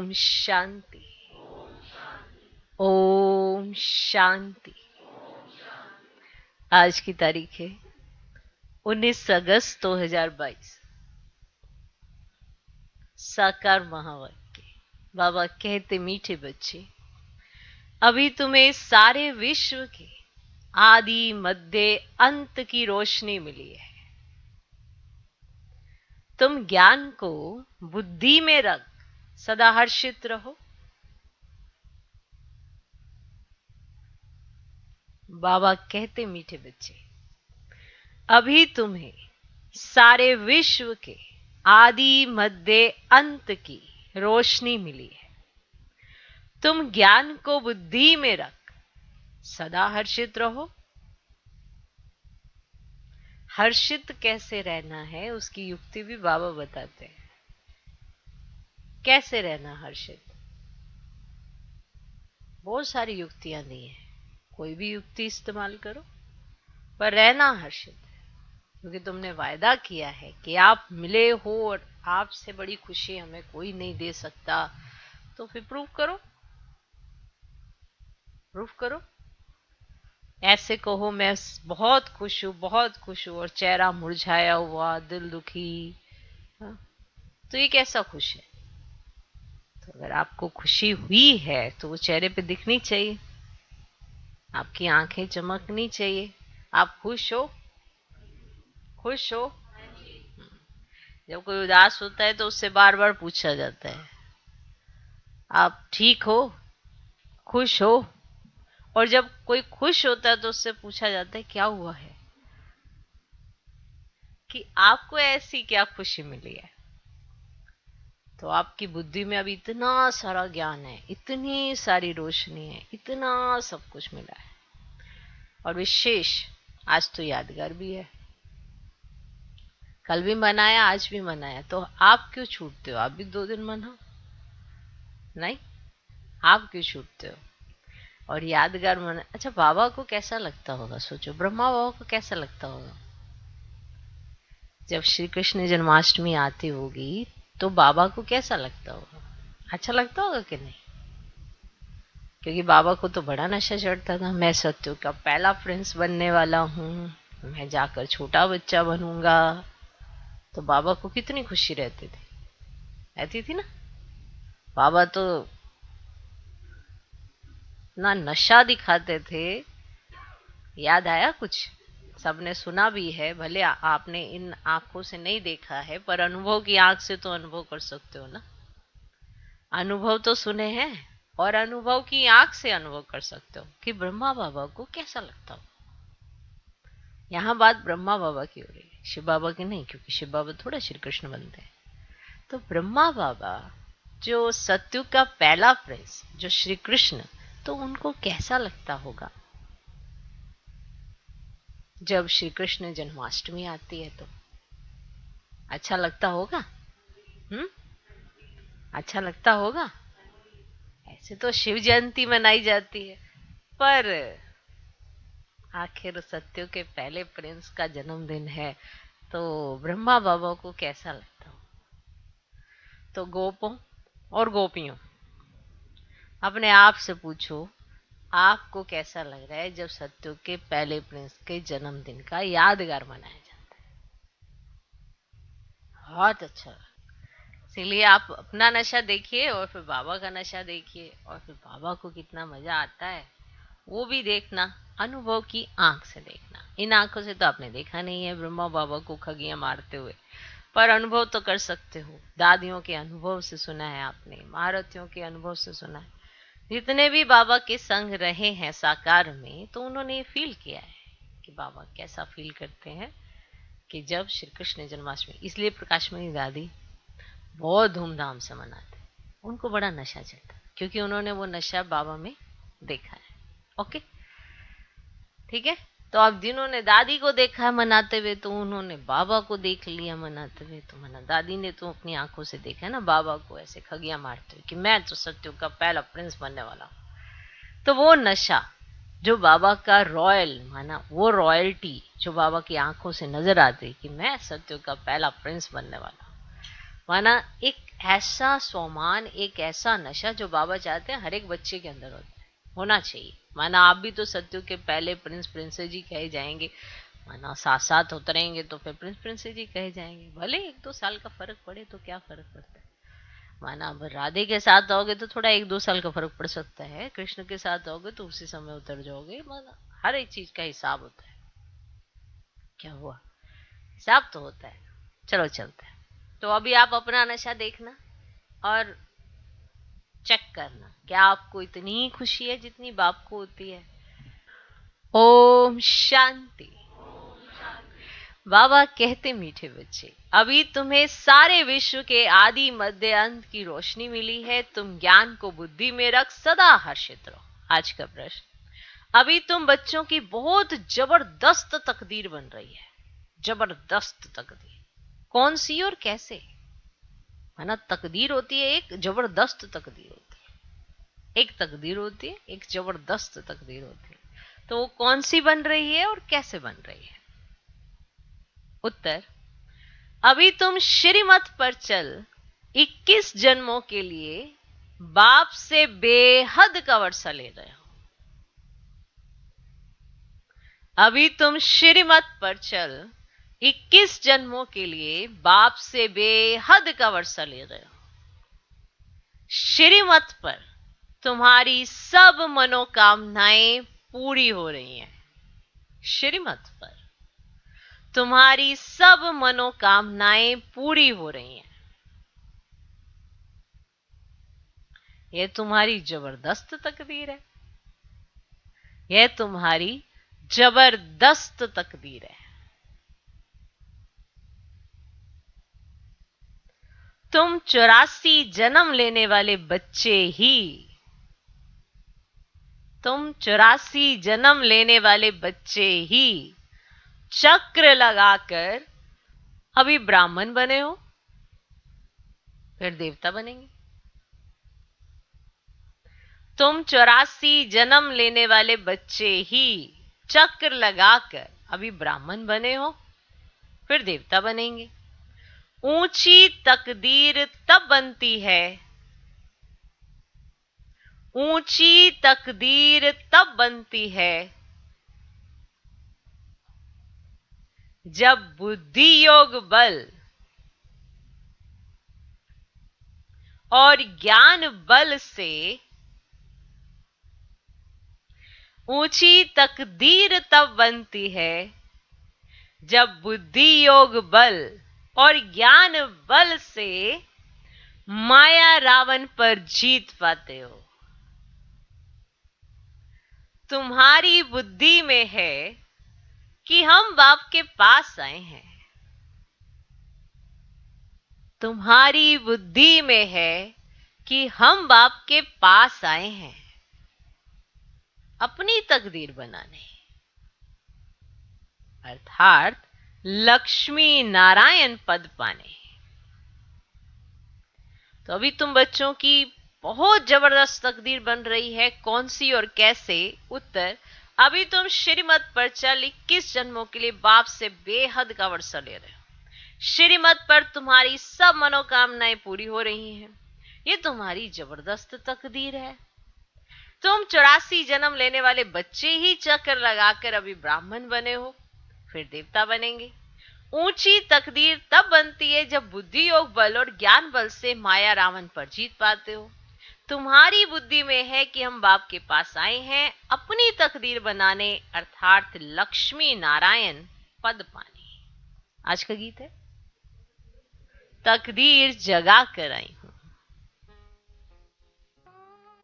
ओम शांति। ओम शांति। आज की तारीख है 19 अगस्त 2022। साकार महावाक्य। बाबा कहते, मीठे बच्चे, अभी तुम्हें सारे विश्व के आदि मध्य अंत की रोशनी मिली है। तुम ज्ञान को बुद्धि में रख सदा हर्षित रहो। बाबा कहते, मीठे बच्चे, अभी तुम्हें सारे विश्व के आदि मध्य अंत की रोशनी मिली है। तुम ज्ञान को बुद्धि में रख सदा हर्षित रहो। हर्षित कैसे रहना है उसकी युक्ति भी बाबा बताते हैं। कैसे रहना हर्षित, बहुत सारी युक्तियां दी हैं, कोई भी युक्ति इस्तेमाल करो, पर रहना हर्षित है, क्योंकि तुमने वायदा किया है कि आप मिले हो और आपसे बड़ी खुशी हमें कोई नहीं दे सकता। तो फिर प्रूव करो, प्रूफ करो। ऐसे कहो, मैं बहुत खुश हूं, बहुत खुश हूं, और चेहरा मुरझाया हुआ, दिल दुखी, तो ये कैसा खुश है? तो अगर आपको खुशी हुई है तो वो चेहरे पे दिखनी चाहिए, आपकी आंखें चमकनी चाहिए। आप खुश हो? खुश हो? जब कोई उदास होता है तो उससे बार बार पूछा जाता है, आप ठीक हो, खुश हो? और जब कोई खुश होता है तो उससे पूछा जाता है, क्या हुआ है, कि आपको ऐसी क्या खुशी मिली है? तो आपकी बुद्धि में अभी इतना सारा ज्ञान है, इतनी सारी रोशनी है, इतना सब कुछ मिला है, और विशेष आज तो यादगार भी है। कल भी मनाया, आज भी मनाया, तो आप क्यों छूटते हो? आप भी 2 दिन मनाओ। नहीं, आप क्यों छूटते हो? और यादगार मना। अच्छा, बाबा को कैसा लगता होगा? सोचो, ब्रह्मा बाबा को कैसा लगता होगा जब श्री कृष्ण जन्माष्टमी आती होगी? तो बाबा को कैसा लगता होगा? अच्छा लगता होगा कि नहीं? क्योंकि बाबा को तो बड़ा नशा चढ़ता था, मैं सत्य का पहला प्रिंस बनने वाला हूँ, मैं जाकर छोटा बच्चा बनूंगा। तो बाबा को कितनी खुशी रहती थी ना। बाबा तो ना नशा दिखाते थे। याद आया कुछ? सबने सुना भी है, भले आपने इन आंखों से नहीं देखा है, पर अनुभव की आंख से तो अनुभव कर सकते हो ना। अनुभव तो सुने हैं, और अनुभव की आंख से अनुभव कर सकते हो कि ब्रह्मा बाबा को कैसा लगता हो। यहाँ बात ब्रह्मा बाबा की हो रही है, शिव बाबा की नहीं, क्योंकि शिव बाबा थोड़ा श्री कृष्ण बनते हैं। तो ब्रह्मा बाबा जो सत्युग का पहला प्रिंस, जो श्री कृष्ण, तो उनको कैसा लगता होगा जब श्री कृष्ण जन्माष्टमी आती है? तो अच्छा लगता होगा। अच्छा लगता होगा। ऐसे तो शिव जयंती मनाई जाती है, पर आखिर सत्युग के पहले प्रिंस का जन्मदिन है, तो ब्रह्मा बाबा को कैसा लगता हो? तो गोपों और गोपियों, अपने आप से पूछो, आपको कैसा लग रहा है जब सत्युग के पहले प्रिंस के जन्मदिन का यादगार मनाया जाता है? बहुत अच्छा। इसीलिए आप अपना नशा देखिए और फिर बाबा का नशा देखिए, और फिर बाबा को कितना मजा आता है वो भी देखना। अनुभव की आंख से देखना। इन आंखों से तो आपने देखा नहीं है ब्रह्मा बाबा को खगियां मारते हुए, पर अनुभव तो कर सकते हो। दादियों के अनुभव से सुना है आपने, महारथियों के अनुभव से सुना है। जितने भी बाबा के संग रहे हैं साकार में, तो उन्होंने फील किया है कि बाबा कैसा फील करते हैं कि जब श्री कृष्ण जन्माष्टमी। इसलिए प्रकाशमणि दादी बहुत धूमधाम से मनाते, उनको बड़ा नशा चढ़ता, क्योंकि उन्होंने वो नशा बाबा में देखा है। ओके, ठीक है। तो अब जिन्होंने दादी को देखा मनाते हुए, तो उन्होंने बाबा को देख लिया मनाते हुए। तो मना दादी ने तो अपनी आंखों से देखा ना बाबा को ऐसे खगियां मारते हुए कि मैं तो सत्युग का पहला प्रिंस बनने वाला हूं। तो वो नशा जो बाबा का रॉयल माना, वो रॉयल्टी जो बाबा की आंखों से नजर आती कि मैं सत्युग का पहला प्रिंस बनने वाला हूं, माना एक ऐसा स्वमान, एक ऐसा नशा जो बाबा चाहते हैं हर एक बच्चे के अंदर होता है, होना चाहिए। माना आप भी तो सत्युग के पहले प्रिंस प्रिंसेस जी कहे जाएंगे, माना साथ साथ उतरेंगे तो फिर प्रिंस प्रिंसेस जी कहे जाएंगे। भले 1-2 साल का फर्क पड़े तो क्या फर्क पड़ता है। माना अब राधे के साथ आओगे तो थोड़ा 1-2 साल का फर्क पड़ सकता है, कृष्ण के साथ आओगे तो उसी समय उतर जाओगे। माना हर एक चीज का हिसाब होता है। क्या हुआ, हिसाब तो होता है। चलो चलते हैं। तो अभी आप अपना नशा देखना और चेक करना, क्या आपको इतनी ही खुशी है जितनी बाप को होती है। ओम शांति। बाबा कहते मीठे बच्चे, अभी तुम्हें सारे विश्व के आदि मध्य अंत की रोशनी मिली है। तुम ज्ञान को बुद्धि में रख सदा हर्षित रहो। आज का प्रश्न, अभी तुम बच्चों की बहुत जबरदस्त तकदीर बन रही है। जबरदस्त तकदीर कौन सी और कैसे? है ना, तकदीर होती है, एक जबरदस्त तकदीर होती है। एक तकदीर होती है, एक जबरदस्त तकदीर होती है। तो वो कौन सी बन रही है और कैसे बन रही है? उत्तर, अभी तुम श्रीमत पर चल 21 जन्मों के लिए बाप से बेहद का वर्षा ले रहे हो। अभी तुम श्रीमत पर चल 21 जन्मों के लिए बाप से बेहद का वर्षा ले रहे हो। श्रीमत पर तुम्हारी सब मनोकामनाएं पूरी हो रही हैं। श्रीमत पर तुम्हारी सब मनोकामनाएं पूरी हो रही हैं। यह तुम्हारी जबरदस्त तकदीर है। यह तुम्हारी जबरदस्त तकदीर है। तुम 84 जन्म लेने वाले बच्चे ही, तुम 84 जन्म लेने वाले बच्चे ही चक्र लगाकर अभी ब्राह्मण बने हो, फिर देवता बनेंगे। तुम 84 जन्म लेने वाले बच्चे ही चक्र लगाकर अभी ब्राह्मण बने हो, फिर देवता बनेंगे। ऊंची तकदीर तब बनती है, ऊंची तकदीर तब बनती है जब बुद्धि योग बल और ज्ञान बल से, ऊंची तकदीर तब बनती है जब बुद्धि योग बल और ज्ञान बल से माया रावण पर जीत पाते हो। तुम्हारी बुद्धि में है कि हम बाप के पास आए हैं। तुम्हारी बुद्धि में है कि हम बाप के पास आए हैं अपनी तकदीर बनाने, अर्थात लक्ष्मी नारायण पद पाने। तो अभी तुम बच्चों की बहुत जबरदस्त तकदीर बन रही है। कौन सी और कैसे? उत्तर, अभी तुम श्रीमत पर चल 21 जन्मों के लिए बाप से बेहद का वर्षा ले रहे हो। श्रीमत पर तुम्हारी सब मनोकामनाएं पूरी हो रही हैं। ये तुम्हारी जबरदस्त तकदीर है। तुम 84 जन्म लेने वाले बच्चे ही चक्कर लगाकर अभी ब्राह्मण बने हो, फिर देवता बनेंगे। ऊंची तकदीर तब बनती है जब बुद्धि योग बल और ज्ञान बल से माया रावण पर जीत पाते हो। तुम्हारी बुद्धि में है कि हम बाप के पास आए हैं अपनी तकदीर बनाने, अर्थात लक्ष्मी नारायण पद पाने। आज का गीत है, तकदीर जगा कर आई हूं।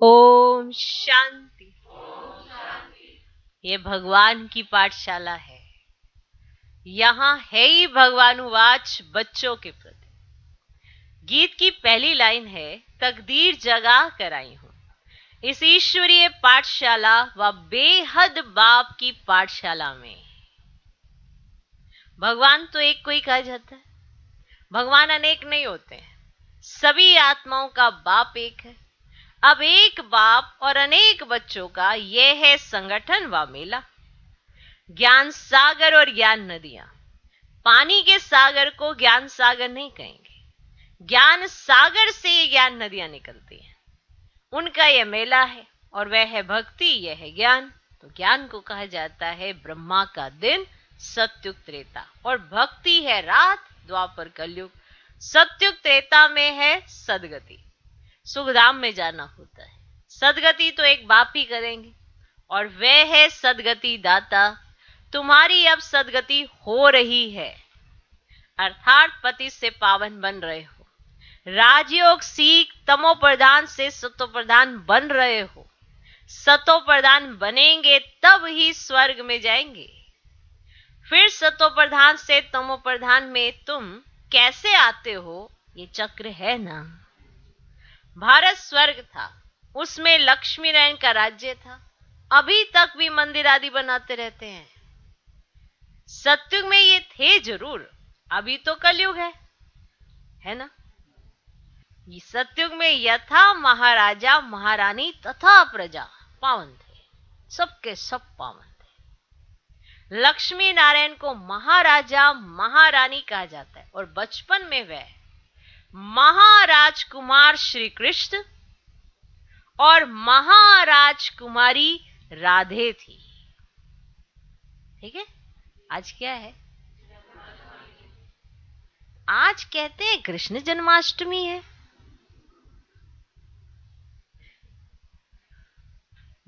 ओम शांति। ये भगवान की पाठशाला है। यहां है ही भगवानुवाच बच्चों के प्रति। गीत की पहली लाइन है, तकदीर जगा कर आई हूं। इस ईश्वरीय पाठशाला व बेहद बाप की पाठशाला में भगवान तो एक को ही कहा जाता है। भगवान अनेक नहीं होते हैं। सभी आत्माओं का बाप एक है। अब एक बाप और अनेक बच्चों का यह है संगठन व मेला। ज्ञान सागर और ज्ञान नदियां, पानी के सागर को ज्ञान सागर नहीं कहेंगे। ज्ञान सागर से ये ज्ञान नदियां निकलती हैं, उनका यह मेला है, और वह है भक्ति, यह है ज्ञान। तो ज्ञान को कहा जाता है ब्रह्मा का दिन, सत्युग त्रेता, और भक्ति है रात, द्वापर कलयुग। सत्युग त्रेता में है सदगति, सुखधाम में जाना होता है। सदगति तो एक बाप ही करेंगे, और वह है सदगति दाता। तुम्हारी अब सदगति हो रही है, अर्थात पति से पावन बन रहे हो, राजयोग सीख तमो प्रधान से सतो प्रधान बन रहे हो। सतो प्रधान बनेंगे तब ही स्वर्ग में जाएंगे। फिर सतो प्रधान से तमो प्रधान में तुम कैसे आते हो, ये चक्र है ना। भारत स्वर्ग था, उसमें लक्ष्मी नारायण का राज्य था, अभी तक भी मंदिर आदि बनाते रहते हैं। सत्युग में ये थे जरूर, अभी तो कलयुग है ना। ये सत्युग में यथा महाराजा महारानी तथा प्रजा पावन थे, सबके सब पावन थे। लक्ष्मी नारायण को महाराजा महारानी कहा जाता है, और बचपन में वह महाराजकुमार श्री कृष्ण और महाराजकुमारी राधे थी। ठीक है, आज क्या है? आज कहते हैं कृष्ण जन्माष्टमी है।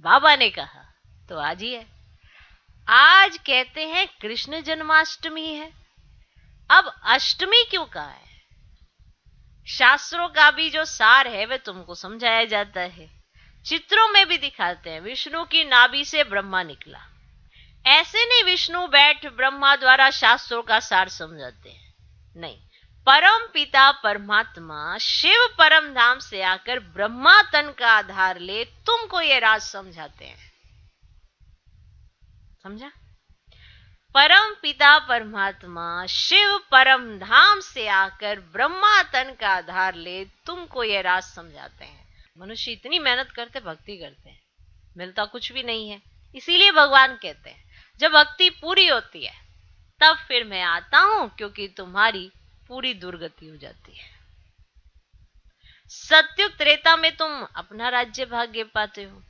बाबा ने कहा तो आज ही है। आज कहते हैं कृष्ण जन्माष्टमी है। अब अष्टमी क्यों कहा है? शास्त्रों का भी जो सार है वह तुमको समझाया जाता है, चित्रों में भी दिखाते हैं। विष्णु की नाभि से ब्रह्मा निकला, ऐसे नहीं विष्णु बैठ ब्रह्मा द्वारा शास्त्रों का सार समझाते हैं, नहीं। परम पिता परमात्मा शिव परम धाम से आकर ब्रह्मा तन का आधार ले तुमको ये राज समझाते हैं। समझा? परम पिता परमात्मा शिव परम धाम से आकर ब्रह्मा तन का आधार ले तुमको ये राज समझाते हैं। मनुष्य इतनी मेहनत करते, भक्ति करते हैं, मिलता कुछ भी नहीं है। इसीलिए भगवान कहते हैं जब भक्ति पूरी होती है तब फिर मैं आता हूं, क्योंकि तुम्हारी पूरी दुर्गति हो जाती है। सत्युग त्रेता में तुम अपना राज्य भाग्य पाते हो,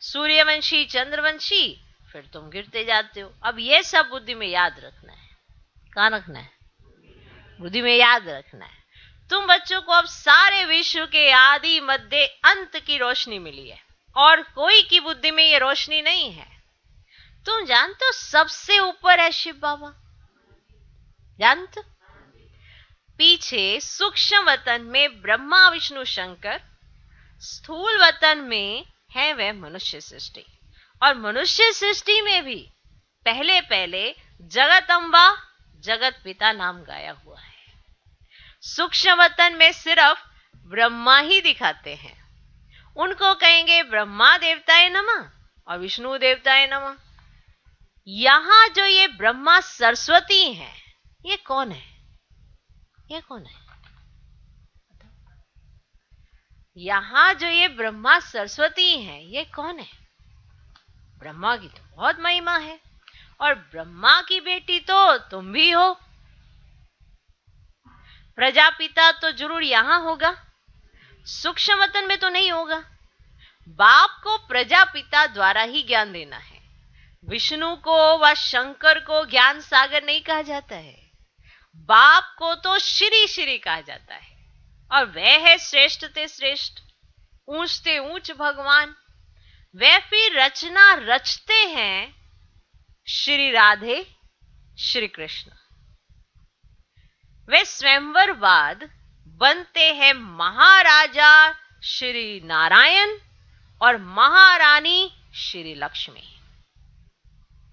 सूर्यवंशी चंद्रवंशी, फिर तुम गिरते जाते हो। अब ये सब बुद्धि में याद रखना है। कहां रखना है? बुद्धि में याद रखना है। तुम बच्चों को अब सारे विश्व के आदि मध्य अंत की रोशनी मिली है, और कोई की बुद्धि में ये रोशनी नहीं है। तुम जानते हो सबसे ऊपर है शिव बाबा, जानते हो? पीछे सूक्ष्म वतन में ब्रह्मा विष्णु शंकर, स्थूल वतन में है वह मनुष्य सृष्टि, और मनुष्य सृष्टि में भी पहले पहले जगत अम्बा जगत पिता नाम गाया हुआ है। सूक्ष्म वतन में सिर्फ ब्रह्मा ही दिखाते हैं, उनको कहेंगे ब्रह्मा देवताए नमः और विष्णु देवताए नमः। यहां जो ये ब्रह्मा सरस्वती है, ये कौन है? ये कौन है? यहां जो ये ब्रह्मा सरस्वती है, ये कौन है? ब्रह्मा की तो बहुत महिमा है, और ब्रह्मा की बेटी तो तुम भी हो। प्रजापिता तो जरूर यहां होगा, सूक्ष्म वतन में तो नहीं होगा। बाप को प्रजापिता द्वारा ही ज्ञान देना है। विष्णु को व शंकर को ज्ञान सागर नहीं कहा जाता है, बाप को तो श्री श्री कहा जाता है, और वह है श्रेष्ठ ते श्रेष्ठ, ऊंच ते ऊंच भगवान। वे फिर रचना रचते हैं श्री राधे श्री कृष्ण। वे स्वयंवर बाद बनते हैं महाराजा श्री नारायण और महारानी श्री लक्ष्मी,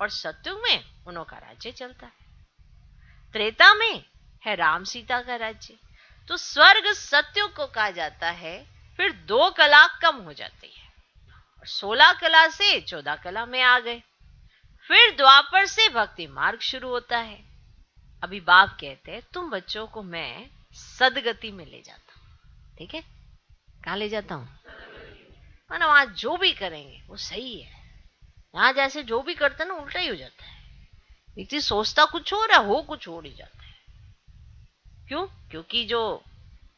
और सत्युग में उन्हों का राज्य चलता है। त्रेता में है राम सीता का राज्य। तो स्वर्ग सत्युग को कहा जाता है। फिर 2 कला कम हो जाती है, और 16 कला से 14 कला में आ गए। फिर द्वापर से भक्ति मार्ग शुरू होता है। अभी बाप कहते हैं तुम बच्चों को मैं सदगति में ले जाता हूं। ठीक है, कहां ले जाता हूं? माना वहां जो भी करेंगे वो सही है। यहां जैसे जो भी करते ना उल्टा ही हो जाता है। व्यक्ति सोचता कुछ और है, हो कुछ और ही जाता है। क्यों? क्योंकि जो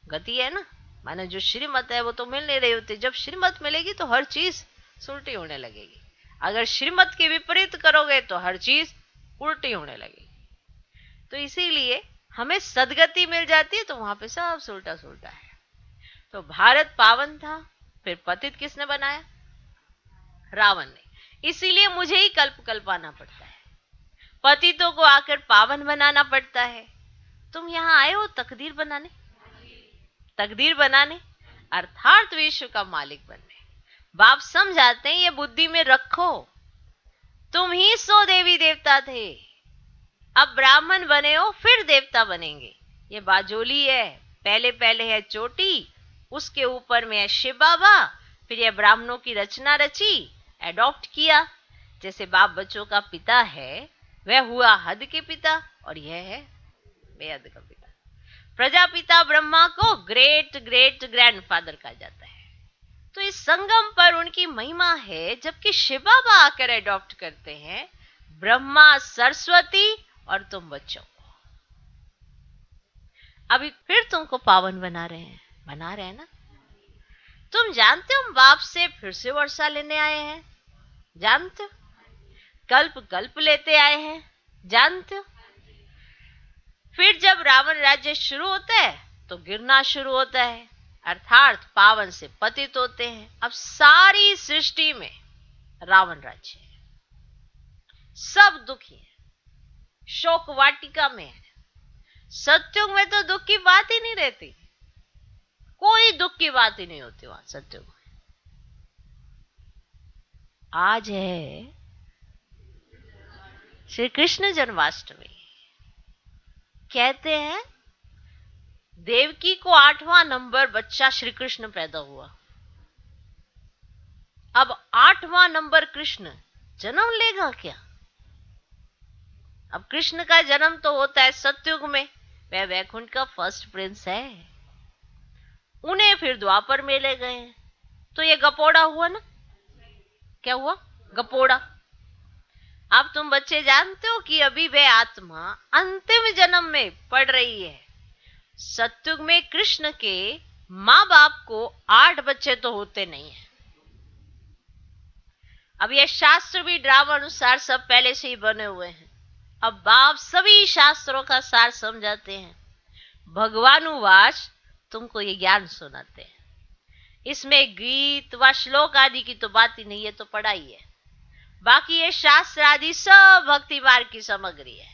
गति है ना, माने जो श्रीमत है वो तो मिल नहीं रही होती। जब श्रीमत मिलेगी तो हर चीज उल्टी होने लगेगी। अगर श्रीमत के विपरीत करोगे तो हर चीज उल्टी होने लगेगी। तो इसीलिए हमें सदगति मिल जाती है तो वहां पे सब उल्टा सुलटा है। तो भारत पावन था, फिर पतित किसने बनाया? रावण ने। इसीलिए मुझे ही कल्प कल्पाना पड़ता है, पतितों को आकर पावन बनाना पड़ता है। तुम यहां आए हो तकदीर बनाने, तकदीर बनाने अर्थात विश्व का मालिक बनने। बाप समझाते हैं ये बुद्धि में रखो, तुम ही सो देवी देवता थे, अब ब्राह्मण बने हो फिर देवता बनेंगे। ये बाजोली है, पहले पहले है चोटी, उसके ऊपर में है शिव बाबा, फिर ये ब्राह्मणों की रचना रची, एडॉप्ट किया। जैसे बाप बच्चों का पिता है, वह हुआ हद के पिता और यह है बेहद का पिता। प्रजापिता ब्रह्मा को ग्रेट ग्रेट ग्रैंडफादर कहा जाता है। तो इस संगम पर उनकी महिमा है, जबकि शिव बाबा आकर एडॉप्ट करते हैं ब्रह्मा सरस्वती और तुम बच्चों को। अभी फिर तुमको पावन बना रहे हैं, बना रहे हैं ना। तुम जानते हो हम बाप से फिर से वर्षा लेने आए हैं, जानते हो? कल्प कल्प लेते आए हैं, जानते हो? फिर जब रावण राज्य शुरू होता है तो गिरना शुरू होता है, अर्थात पावन से पतित होते हैं। अब सारी सृष्टि में रावण राज्य है, सब दुखी है, शोक वाटिका में है। सत्युग में तो दुख की बात ही नहीं रहती, कोई दुख की बात ही नहीं होती वहां सत्युग में। आज है श्री कृष्ण जन्माष्टमी। कहते हैं देवकी को 8वां नंबर बच्चा श्री कृष्ण पैदा हुआ। अब 8वां नंबर कृष्ण जन्म लेगा क्या? अब कृष्ण का जन्म तो होता है सतयुग में, वह वैकुंठ का फर्स्ट प्रिंस है। उन्हें फिर द्वापर में ले गए, तो ये गपोड़ा हुआ ना। क्या हुआ? गपोड़ा। अब तुम बच्चे जानते हो कि अभी वह आत्मा अंतिम जन्म में पड़ रही है। सतयुग में कृष्ण के मां बाप को 8 बच्चे तो होते नहीं है। अब यह शास्त्र भी ड्रामा अनुसार सब पहले से ही बने हुए हैं। अब बाप सभी शास्त्रों का सार समझाते हैं, भगवानुवाच तुमको ये ज्ञान सुनाते हैं। इसमें गीत व श्लोक आदि की तो बात ही नहीं है, तो पढ़ाई है। बाकी ये शास्त्र आदि सब भक्ति मार्ग की सामग्री है।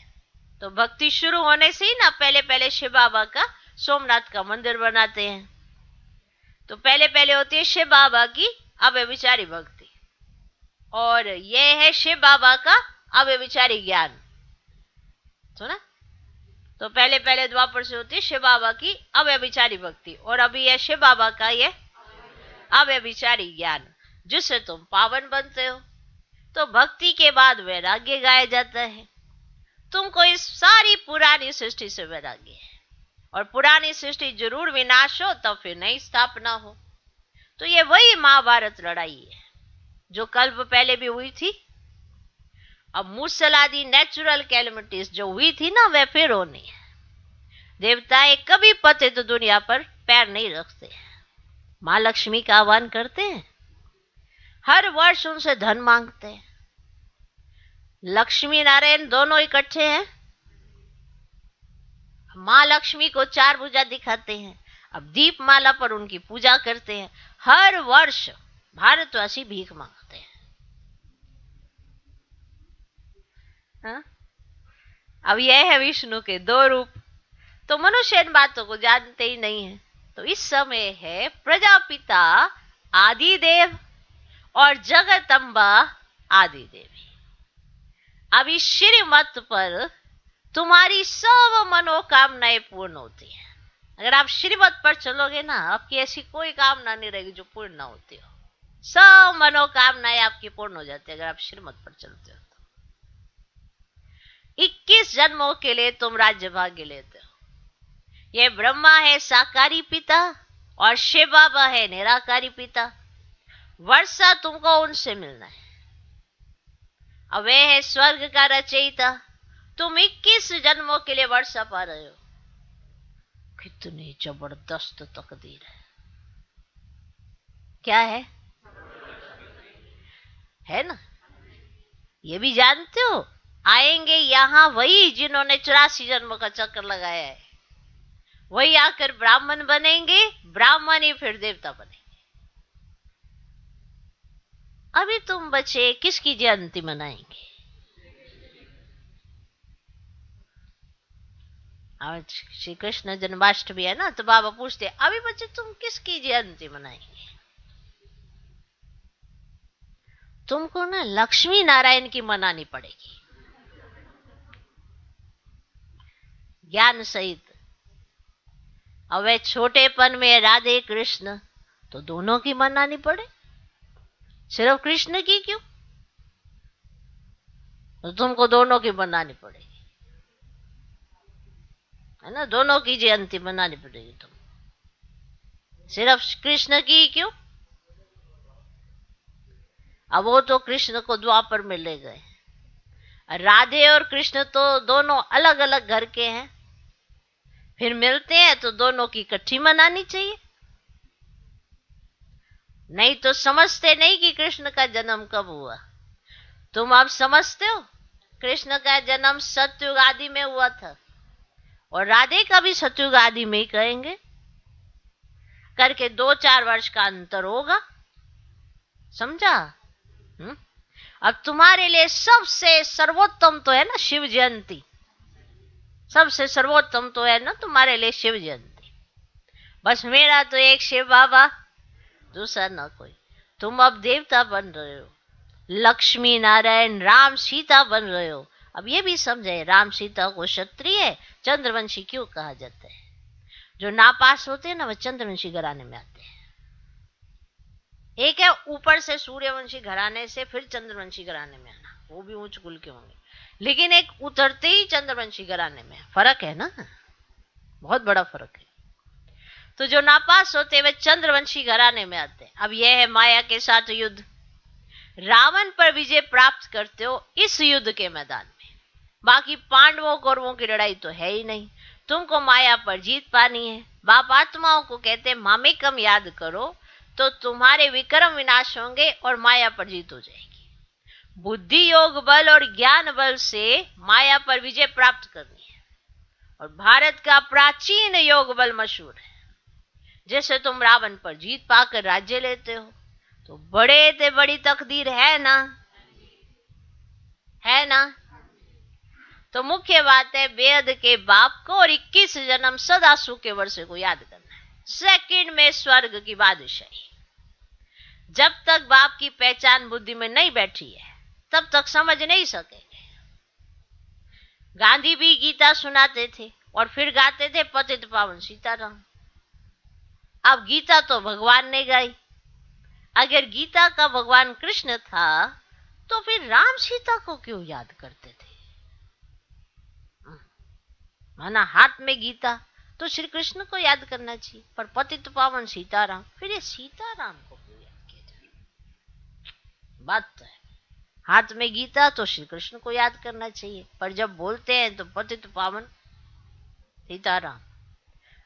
तो भक्ति शुरू होने से ही ना पहले पहले शिव बाबा का सोमनाथ का मंदिर बनाते हैं। तो पहले पहले होती है शिव बाबा की अव्यभिचारी भक्ति, और यह है शिव बाबा का अव्यभिचारी ज्ञान। सुना? तो पहले पहले द्वापर से होती है शिव बाबा की अव्यभिचारी भक्ति, और अभी यह शिव बाबा का यह अव्यभिचारी ज्ञान, जिससे तुम पावन बनते हो। तो भक्ति के बाद वैराग्य गाया जाता है। तुमको इस सारी पुरानी सृष्टि से वैराग्य है, और पुरानी सृष्टि जरूर विनाश हो तब फिर नई स्थापना हो। तो ये वही महाभारत लड़ाई है जो कल्प पहले भी हुई थी। अब मूसल आदि नेचुरल कैलेमिटीज जो हुई थी ना, वह फिर होनी है। देवताएं कभी पतित तो दुनिया पर पैर नहीं रखते, मां लक्ष्मी का आह्वान करते हैं, हर वर्ष उनसे धन मांगते हैं। लक्ष्मी नारायण दोनों इकट्ठे हैं। मां लक्ष्मी को 4 भुजा दिखाते हैं। अब दीप माला पर उनकी पूजा करते हैं। हर वर्ष भारतवासी भीख मांगते हैं। हा? अब यह है विष्णु के 2 रूप। तो मनुष्य इन बातों को जानते ही नहीं है। तो इस समय है प्रजापिता आदिदेव और जगदम्बा आदिदेवी। अब इस श्रीमत पर तुम्हारी सब मनोकामनाएं पूर्ण होती हैं। अगर आप श्रीमत पर चलोगे ना, आपकी ऐसी कोई कामना नहीं रहेगी जो पूर्ण ना होती हो। सब मनोकामनाएं आपकी पूर्ण हो जाती है अगर आप श्रीमत पर चलते हो। तो 21 जन्मों के लिए तुम राज्य भाग्य लेते हो। यह ब्रह्मा है साकारी पिता और शिव बाबा है निराकारी पिता। वर्षा तुमको उनसे मिलना है। अब वे है स्वर्ग का रचयिता। तुम 21 जन्मों के लिए वर्षा पा रहे हो। कितनी जबरदस्त तकदीर क्या है ना? ये भी जानते हो, आएंगे यहाँ वही जिन्होंने 84 जन्म का चक्कर लगाया है, वही आकर ब्राह्मण बनेंगे, ब्राह्मण ही फिर देवता बनेंगे। अभी तुम बचे किसकी जयंती मनाएंगे? आज श्री कृष्ण जन्माष्टमी है ना, तो बाबा पूछते अभी बच्चे तुम किसकी जयंती मनाएंगे? तुमको ना लक्ष्मी नारायण की मनानी पड़ेगी, ज्ञान सहित। अब वे छोटेपन में राधे कृष्ण, तो दोनों की मनानी पड़े, सिर्फ कृष्ण की क्यों? तो तुमको दोनों की मनानी पड़ेगी, है ना? दोनों की जयंती मनानी पड़ेगी तुम, सिर्फ कृष्ण की क्यों? अब वो तो कृष्ण को द्वापर में ले गए, राधे और कृष्ण तो दोनों अलग अलग घर के हैं, फिर मिलते हैं तो दोनों की इकट्ठी मनानी चाहिए। नहीं तो समझते नहीं कि कृष्ण का जन्म कब हुआ। तुम अब समझते हो कृष्ण का जन्म सतयुग आदि में हुआ था, और राधे का भी सतयुग आदि में ही कहेंगे, करके 2-4 वर्ष का अंतर होगा, समझा? अब तुम्हारे लिए सबसे सर्वोत्तम तो है ना शिव जयंती, सबसे सर्वोत्तम तो है ना तुम्हारे लिए शिव जयंती। बस मेरा तो एक शिव बाबा, दूसरा ना कोई। तुम अब देवता बन रहे हो, लक्ष्मी नारायण राम सीता बन रहे हो। अब ये भी समझे, राम सीता को क्षत्रिय चंद्रवंशी क्यों कहा जाता है? जो नापास होते हैं ना, वो चंद्रवंशी घराने में आते हैं। एक है ऊपर से सूर्यवंशी घराने से फिर चंद्रवंशी घराने में आना, वो भी ऊंच कुल के होंगे, लेकिन एक उतरते ही चंद्रवंशी घराने में, फर्क है ना, बहुत बड़ा फर्क है। तो जो नापास होते हैं वे चंद्रवंशी घराने में आते हैं। अब यह है माया के साथ युद्ध। रावण पर विजय प्राप्त करते हो इस युद्ध के मैदान में, बाकी पांडवों कौरवों की लड़ाई तो है ही नहीं। तुमको माया पर जीत पानी है। बाप आत्माओं को कहते मामेकम याद करो तो तुम्हारे विक्रम विनाश होंगे और माया पर जीत हो जाएगी। बुद्धि योग बल और ज्ञान बल से माया पर विजय प्राप्त करनी है, और भारत का प्राचीन योग बल मशहूर है। जैसे तुम रावण पर जीत पाकर राज्य लेते हो, तो बड़े ते बड़ी तकदीर है ना, है ना? तो मुख्य बात है वेद के बाप को और 21 जन्म सदा सुख के वर्ष को याद करना है। सेकंड में स्वर्ग की बादशाही। जब तक बाप की पहचान बुद्धि में नहीं बैठी है तब तक समझ नहीं सकेंगे। गांधी भी गीता सुनाते थे और फिर गाते थे पतित पावन सीताराम। अब गीता तो भगवान ने गाई। अगर गीता का भगवान कृष्ण था तो फिर राम सीता को क्यों याद करते थे? माना हाथ में गीता तो श्री कृष्ण को याद करना चाहिए, पर पतित पावन सीताराम, फिर ये सीताराम को क्यों याद किया जाए? बात तो है, हाथ में गीता तो श्री कृष्ण को याद करना चाहिए, पर जब बोलते हैं तो पतित पावन सीताराम।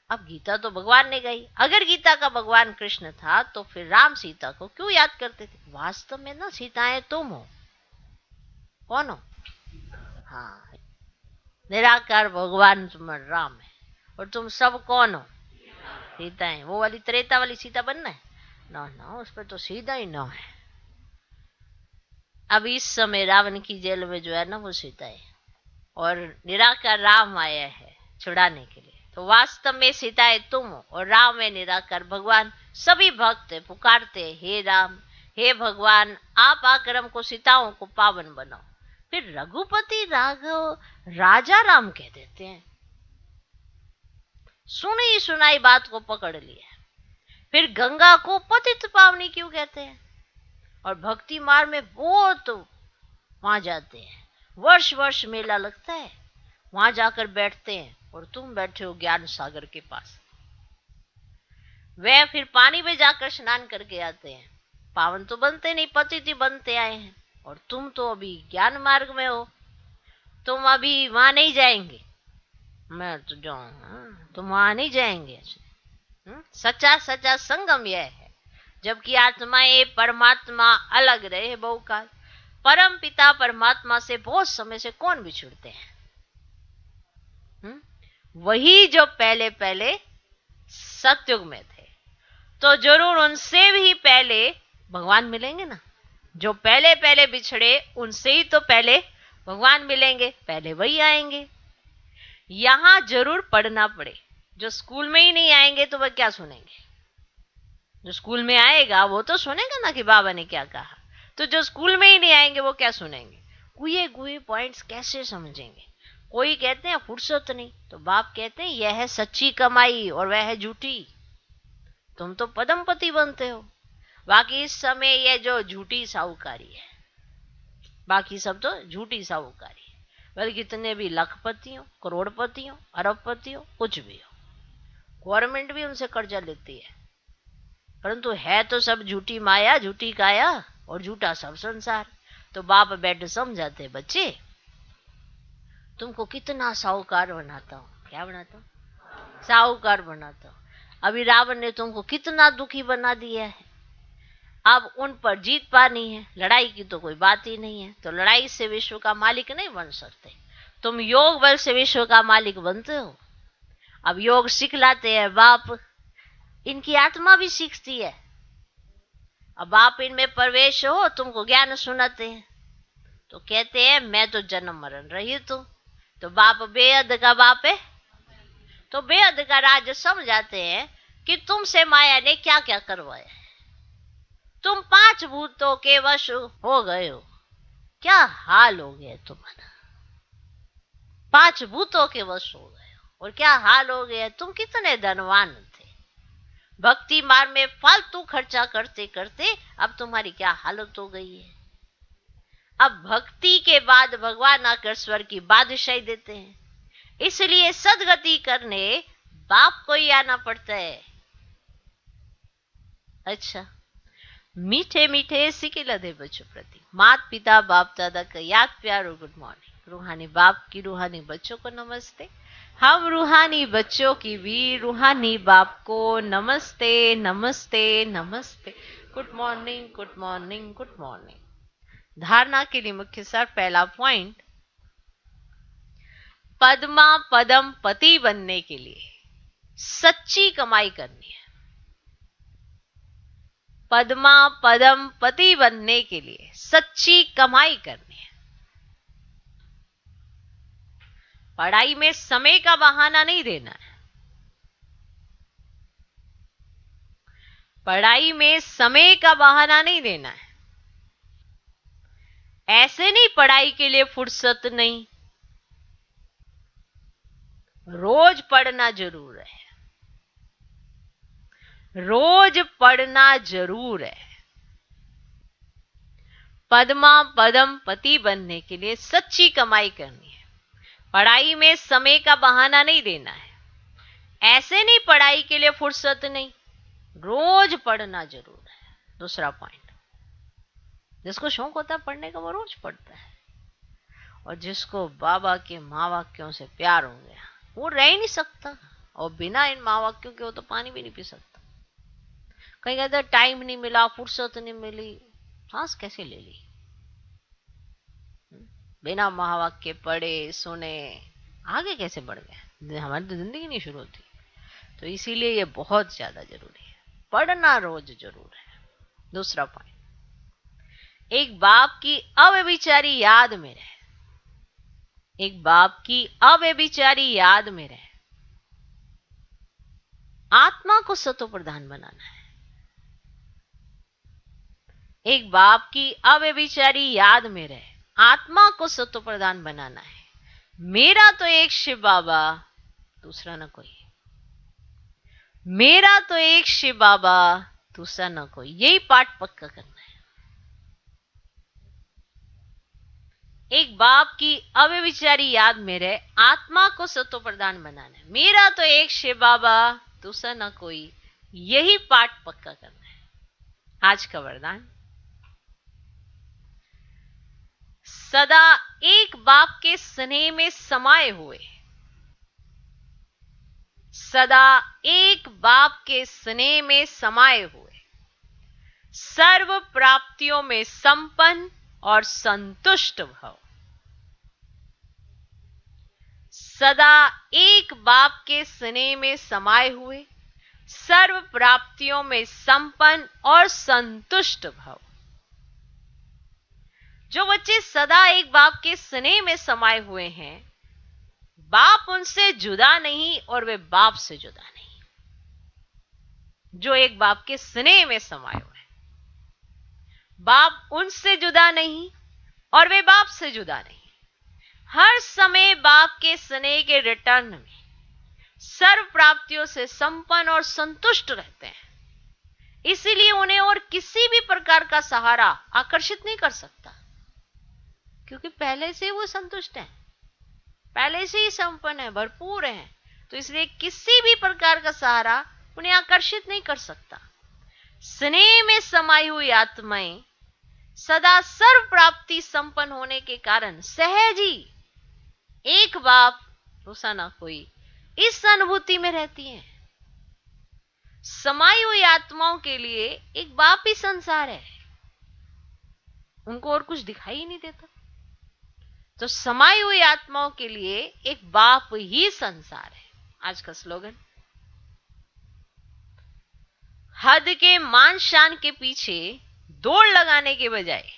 अब गीता तो भगवान ने गाई। अगर गीता का भगवान कृष्ण था तो फिर राम सीता को क्यों याद करते थे? वास्तव में ना सीताएं तुम हो। कौन हो? हाँ, निराकार भगवान तुम्हारा राम है, और तुम सब कौन हो? सीताएं। वो वाली त्रेता वाली सीता बनना है ना? ना, उस पर तो सीधा ही ना है। अब इस समय रावण की जेल में जो है ना वो सीता है, और निराकार राम आया है छुड़ाने के लिए। तो वास्तव में सीताएं तुम हो और राम है निराकार भगवान। सभी भक्त पुकारते हे राम, हे भगवान, आप आकर हमको सीताओं को पावन बनाओ। फिर रघुपति राघव राजा राम कह देते हैं। सुनी सुनाई बात को पकड़ लिया। फिर गंगा को पतित पावनी क्यों कहते हैं? और भक्ति मार्ग में बहुत वहां जाते हैं, वर्ष वर्ष मेला लगता है, वहां जाकर बैठते हैं, और तुम बैठे हो ज्ञान सागर के पास। वे फिर पानी में जाकर स्नान करके आते हैं, पावन तो बनते नहीं, पतित ही बनते आए हैं। और तुम तो अभी ज्ञान मार्ग में हो, तुम अभी वहां नहीं जाएंगे। मैं तो जाऊंगा, तुम वहां नहीं जाएंगे। सच्चा सच्चा संगम यह है, जबकि आत्माएं परमात्मा अलग रहे बहुकाल। परम पिता परमात्मा से बहुत समय से कौन बिछुड़ते हैं? वही जो पहले पहले सतयुग में थे, तो जरूर उनसे भी पहले भगवान मिलेंगे ना। जो पहले पहले बिछड़े उनसे ही तो पहले भगवान मिलेंगे, पहले वही आएंगे। यहां जरूर पढ़ना पड़े। जो स्कूल में ही नहीं आएंगे तो वह क्या सुनेंगे? जो स्कूल में आएगा वो तो सुनेगा ना कि बाबा ने क्या कहा। तो जो स्कूल में ही नहीं आएंगे वो क्या सुनेंगे? गुए गुए पॉइंट्स कैसे समझेंगे? कोई कहते हैं फुर्सत नहीं, तो बाप कहते हैं यह है सच्ची कमाई और वह है झूठी। तुम तो पदमपति बनते हो, बाकी इस समय यह जो झूठी साहूकारी है, बाकी सब तो झूठी साहूकारी है। बल्कि कितने भी लखपति हो, करोड़पति हो, अरबपति हो, कुछ भी हो, गवर्नमेंट भी उनसे कर्जा लेती है, परंतु है तो सब झूठी माया, झूठी काया और झूठा सब संसार। तो बाप बैठ समझाते, बच्चे तुमको कितना साहूकार बनाता हूं। क्या बनाता हूं? साहूकार बनाता हूं। अभी रावण ने तुमको कितना दुखी बना दिया है, अब उन पर जीत पानी है, लड़ाई की तो कोई बात ही नहीं है। तो लड़ाई से विश्व का मालिक नहीं बन सकते, तुम योग बल से विश्व का मालिक बनते हो। अब योग सिखलाते हैं बाप, इनकी आत्मा भी सीखती है। अब आप इनमें प्रवेश हो, तुमको ज्ञान सुनाते हैं, तो कहते हैं मैं तो जन्म मरण रहित हूं। तो बाप बेअद का बाप है, तो बेअद का राज समझाते हैं कि तुमसे माया ने क्या क्या करवाया है। तुम 5 भूतों के वश हो गए हो। क्या हाल हो गया तुम्हारा? 5 भूतों के वश हो गए हो, और क्या हाल हो गया? तुम कितने धनवान थे, भक्ति मार्ग में फालतू खर्चा करते करते अब तुम्हारी क्या हालत हो गई है। अब भक्ति के बाद भगवान आकर स्वर्ग की बादशाही देते हैं, इसलिए सदगति करने बाप को ही आना पड़ता है। अच्छा, मीठे मीठे सिके लदे बच्चों प्रति मात पिता बाप दादा का याद प्यार और गुड मॉर्निंग। रूहानी बाप की रूहानी बच्चों को नमस्ते। हम रूहानी बच्चों की भी रूहानी बाप को नमस्ते नमस्ते नमस्ते। Good morning good morning good morning. धारणा के लिए मुख्य सार, पहला पॉइंट, पद्मा पदम पति बनने के लिए सच्ची कमाई करनी है। पद्मा पदम पति बनने के लिए सच्ची कमाई करनी है। पढ़ाई में समय का बहाना नहीं देना है। पढ़ाई में समय का बहाना नहीं देना है। ऐसे नहीं पढ़ाई के लिए फुर्सत नहीं, रोज पढ़ना जरूर है, रोज पढ़ना जरूर है। पद्मा पदम पति बनने के लिए सच्ची कमाई करनी है। पढ़ाई में समय का बहाना नहीं देना है। ऐसे नहीं पढ़ाई के लिए फुर्सत नहीं, रोज पढ़ना जरूर है। दूसरा पॉइंट, जिसको शौक होता है पढ़ने का वो रोज पढ़ता है, और जिसको बाबा के माँ वाक्यों से प्यार हो गया वो रह ही नहीं सकता, और बिना इन माँ वाक्यों के वो तो पानी भी नहीं पी सकता। कहीं कहते टाइम नहीं मिला, फुर्सत नहीं मिली, सांस कैसे ले ली? बिना महावाक्य पढ़े सुने आगे कैसे बढ़ गए? हमारी तो जिंदगी नहीं शुरू होती। तो इसीलिए ये बहुत ज्यादा जरूरी है, पढ़ना रोज जरूर है। दूसरा पॉइंट, एक बाप की अव्यभिचारी याद में रहे, एक बाप की अव्यभिचारी याद में रहे। आत्मा को सतो प्रधान बनाना है। एक बाप की अव्यभिचारी याद में रहे, आत्मा को सतो प्रधान बनाना है। मेरा तो एक शिव बाबा, दूसरा ना कोई। मेरा तो एक शिव बाबा, दूसरा ना कोई। यही पाठ पक्का करना है। एक बाप की अव्यभिचारी याद में रहे, आत्मा को सतो प्रधान बनाना है। मेरा तो एक शिव बाबा, दूसरा ना कोई। यही पाठ पक्का करना है। आज का वरदान, सदा एक बाप के स्नेह में समाये हुए सदा एक बाप के स्नेह में समाये हुए, सर्व प्राप्तियों में संपन्न और संतुष्ट भव। सदा एक बाप के स्नेह में समाये हुए, सर्व प्राप्तियों में संपन्न और संतुष्ट भव। जो बच्चे सदा एक बाप के स्नेह में समाये हुए हैं, बाप उनसे जुदा नहीं और वे बाप से जुदा नहीं। जो एक बाप के स्नेह में समाये हुए हैं, बाप उनसे जुदा नहीं और वे बाप से जुदा नहीं। हर समय बाप के स्नेह के रिटर्न में सर्व प्राप्तियों से संपन्न और संतुष्ट रहते हैं। इसीलिए उन्हें और किसी भी प्रकार का सहारा आकर्षित नहीं कर सकता, क्योंकि पहले से वो संतुष्ट हैं, पहले से ही संपन्न है, भरपूर हैं। तो इसलिए किसी भी प्रकार का सहारा उन्हें आकर्षित नहीं कर सकता। स्नेह में समाई हुई आत्माएं सदा सर्व प्राप्ति संपन्न होने के कारण सहज ही एक बाप दूसरा ना कोई इस अनुभूति में रहती हैं। समाई हुई आत्माओं के लिए एक बाप ही संसार है, उनको और कुछ दिखाई ही नहीं देता। तो समाई हुई आत्माओं के लिए एक बाप ही संसार है। आज का स्लोगन, हद के मान शान के पीछे दौड़ लगाने के बजाय,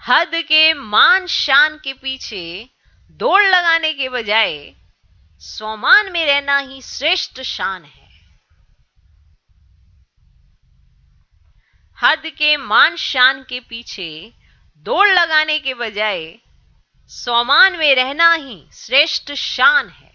हद के मान शान के पीछे दौड़ लगाने के बजाय स्वमान में रहना ही श्रेष्ठ शान है। हद के मान शान के पीछे दौड़ लगाने के बजाय स्वमान में रहना ही श्रेष्ठ शान है।